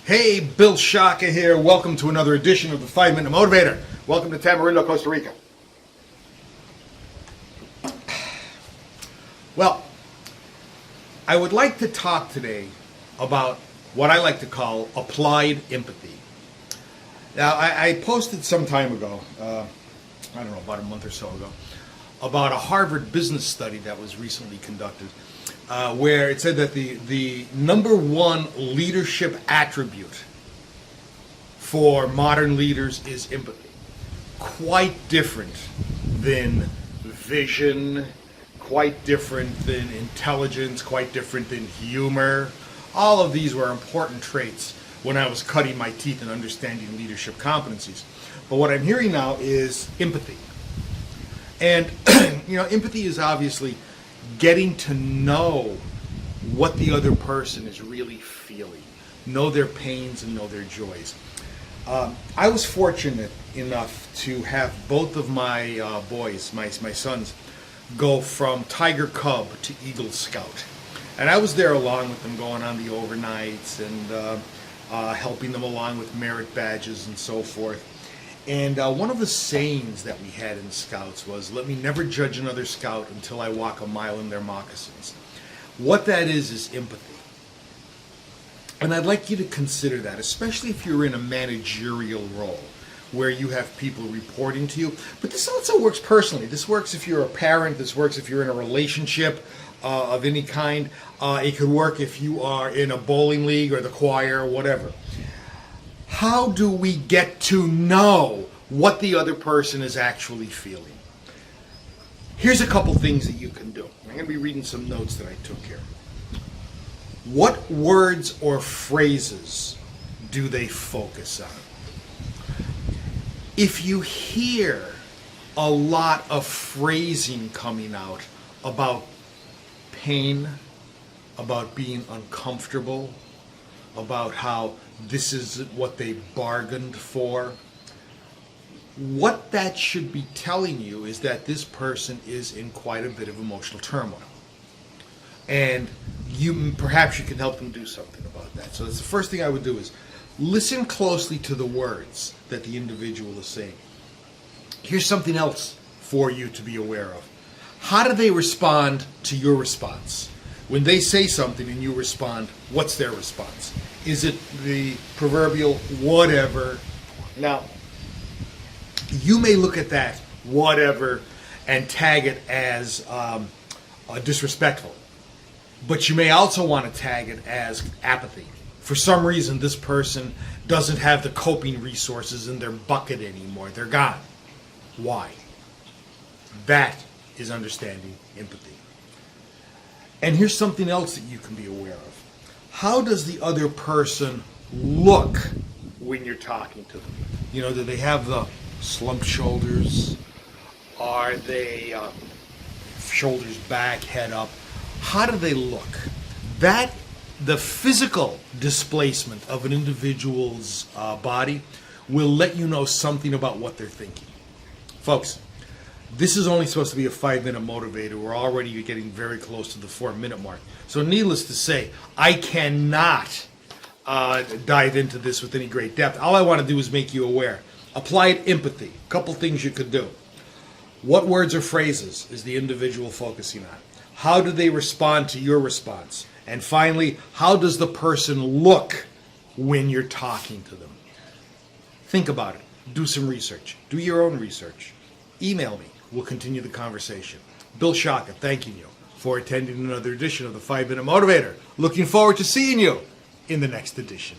Hey, Bill Shaka here. Welcome to another edition of the 5-Minute Motivator. Welcome to Tamarindo, Costa Rica. Well, I would like to talk today about what I like to call applied empathy. Now, I posted some time ago, I don't know, about a month or so ago, about a Harvard business study that was recently conducted, where it said that the number one leadership attribute for modern leaders is empathy. Quite different than vision, quite different than intelligence, quite different than humor. All of these were important traits when I was cutting my teeth in understanding leadership competencies. But what I'm hearing now is empathy. And, empathy is obviously getting to know what the other person is really feeling, know their pains and know their joys. I was fortunate enough to have both of my boys, my sons, go from Tiger Cub to Eagle Scout. And I was there along with them, going on the overnights and helping them along with merit badges and so forth. And one of the sayings that we had in Scouts was, let me never judge another Scout until I walk a mile in their moccasins. What that is empathy. And I'd like you to consider that, especially if you're in a managerial role where you have people reporting to you. But this also works personally. This works if you're a parent. This works if you're in a relationship of any kind. It could work if you are in a bowling league or the choir or whatever. How do we get to know what the other person is actually feeling? Here's a couple things that you can do. I'm going to be reading some notes that I took here. What words or phrases do they focus on? If you hear a lot of phrasing coming out about pain, about being uncomfortable, about how this is what they bargained for, what that should be telling you is that this person is in quite a bit of emotional turmoil. And perhaps you can help them do something about that. So that's the first thing I would do is listen closely to the words that the individual is saying. Here's something else for you to be aware of. How do they respond to your response? When they say something and you respond, what's their response? Is it the proverbial whatever? Now, you may look at that whatever and tag it as disrespectful. But you may also want to tag it as apathy. For some reason, this person doesn't have the coping resources in their bucket anymore. They're gone. Why? That is understanding empathy. And here's something else that you can be aware of. How does the other person look when you're talking to them? Do they have the slumped shoulders? Are they shoulders back, head up? How do they look? The physical displacement of an individual's body will let you know something about what they're thinking. Folks, this is only supposed to be a 5-minute motivator. We're already getting very close to the 4-minute mark. So needless to say, I cannot dive into this with any great depth. All I want to do is make you aware. Applied empathy. A couple things you could do. What words or phrases is the individual focusing on? How do they respond to your response? And finally, how does the person look when you're talking to them? Think about it. Do some research. Do your own research. Email me. We'll continue the conversation. Bill Shaka, thanking you for attending another edition of the 5-Minute Motivator. Looking forward to seeing you in the next edition.